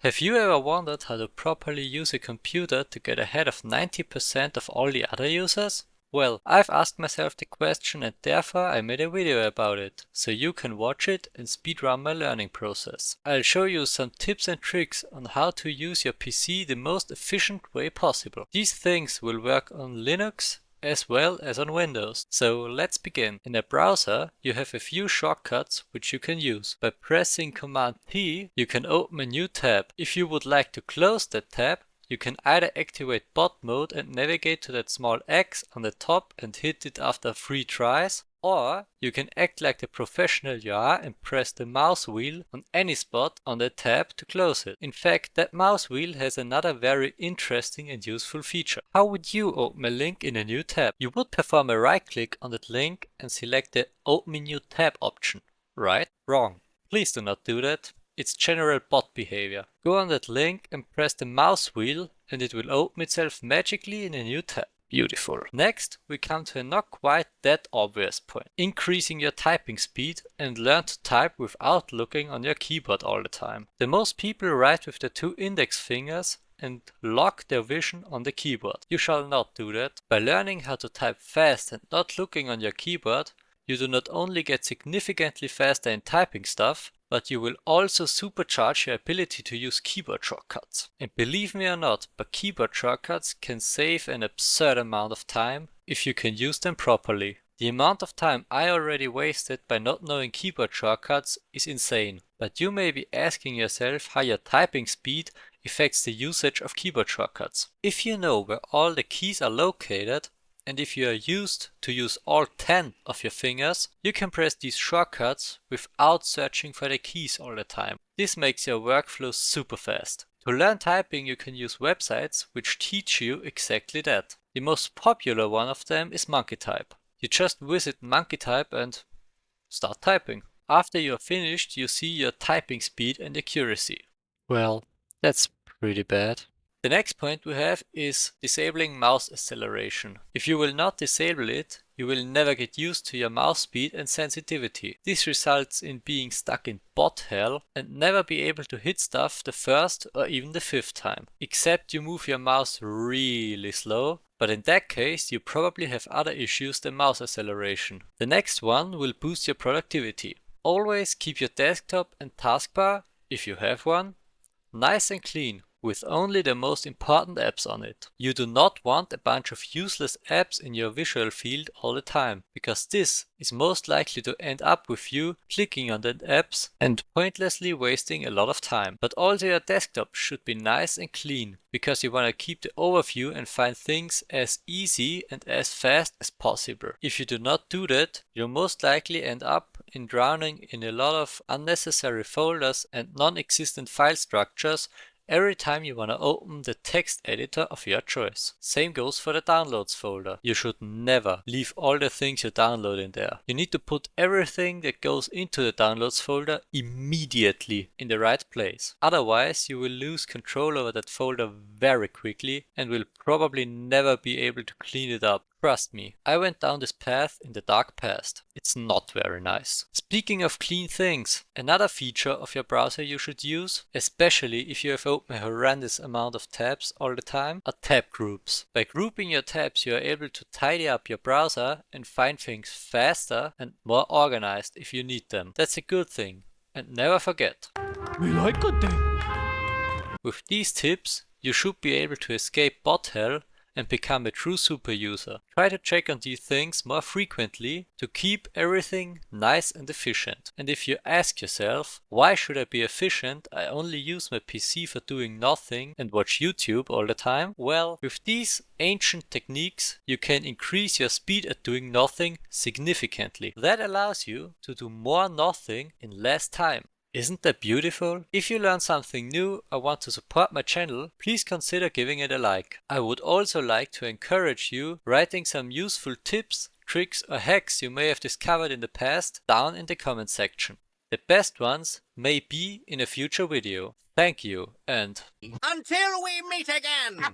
Have you ever wondered how to properly use a computer to get ahead of 90% of all the other users? Well, I've asked myself the question and therefore I made a video about it, so you can watch it and speedrun my learning process. I'll show you some tips and tricks on how to use your PC the most efficient way possible. These things will work on Linux as well as on Windows. So let's begin. In a browser, you have a few shortcuts which you can use. By pressing Command T, you can open a new tab. If you would like to close that tab, you can either activate bot mode and navigate to that small X on the top and hit it after 3 tries, or you can act like the professional you are and press the mouse wheel on any spot on the tab to close it. In fact, that mouse wheel has another very interesting and useful feature. How would you open a link in a new tab? You would perform a right click on that link and select the Open a New Tab option. Right? Wrong. Please do not do that. It's general bot behavior. Go on that link and press the mouse wheel and it will open itself magically in a new tab. Beautiful. Next, we come to a not quite that obvious point. Increasing your typing speed and learn to type without looking on your keyboard all the time. The most people write with the 2 index fingers and lock their vision on the keyboard. You shall not do that. By learning how to type fast and not looking on your keyboard, you do not only get significantly faster in typing stuff, but you will also supercharge your ability to use keyboard shortcuts. And believe me or not, but keyboard shortcuts can save an absurd amount of time if you can use them properly. The amount of time I already wasted by not knowing keyboard shortcuts is insane. But you may be asking yourself how your typing speed affects the usage of keyboard shortcuts. If you know where all the keys are located, and if you are used to use all 10 of your fingers, you can press these shortcuts without searching for the keys all the time. This makes your workflow super fast. To learn typing, you can use websites which teach you exactly that. The most popular one of them is MonkeyType. You just visit MonkeyType and start typing. After you're finished, you see your typing speed and accuracy. Well, that's pretty bad. The next point we have is disabling mouse acceleration. If you will not disable it, you will never get used to your mouse speed and sensitivity. This results in being stuck in bot hell and never be able to hit stuff the first or even the 5th time. Except you move your mouse really slow, but in that case you probably have other issues than mouse acceleration. The next one will boost your productivity. Always keep your desktop and taskbar, if you have one, nice and clean, with only the most important apps on it. You do not want a bunch of useless apps in your visual field all the time, because this is most likely to end up with you clicking on the apps and pointlessly wasting a lot of time. But also your desktop should be nice and clean, because you want to keep the overview and find things as easy and as fast as possible. If you do not do that, you'll most likely end up in drowning in a lot of unnecessary folders and non-existent file structures every time you want to open the text editor of your choice. Same goes for the downloads folder. You should never leave all the things you download in there. You need to put everything that goes into the downloads folder immediately in the right place. Otherwise, you will lose control over that folder very quickly and will probably never be able to clean it up. Trust me, I went down this path in the dark past. It's not very nice. Speaking of clean things, another feature of your browser you should use, especially if you have open a horrendous amount of tabs all the time, are tab groups. By grouping your tabs, you are able to tidy up your browser and find things faster and more organized if you need them. That's a good thing. And never forget, We like a thing. with these tips, you should be able to escape bot hell and become a true super user. Try to check on these things more frequently to keep everything nice and efficient. And if you ask yourself, why should I be efficient? I only use my PC for doing nothing and watch YouTube all the time. Well, with these ancient techniques, you can increase your speed at doing nothing significantly. That allows you to do more nothing in less time. Isn't that beautiful? If you learn something new or want to support my channel, please consider giving it a like. I would also like to encourage you writing some useful tips, tricks or hacks you may have discovered in the past down in the comment section. The best ones may be in a future video. Thank you and Until we meet again!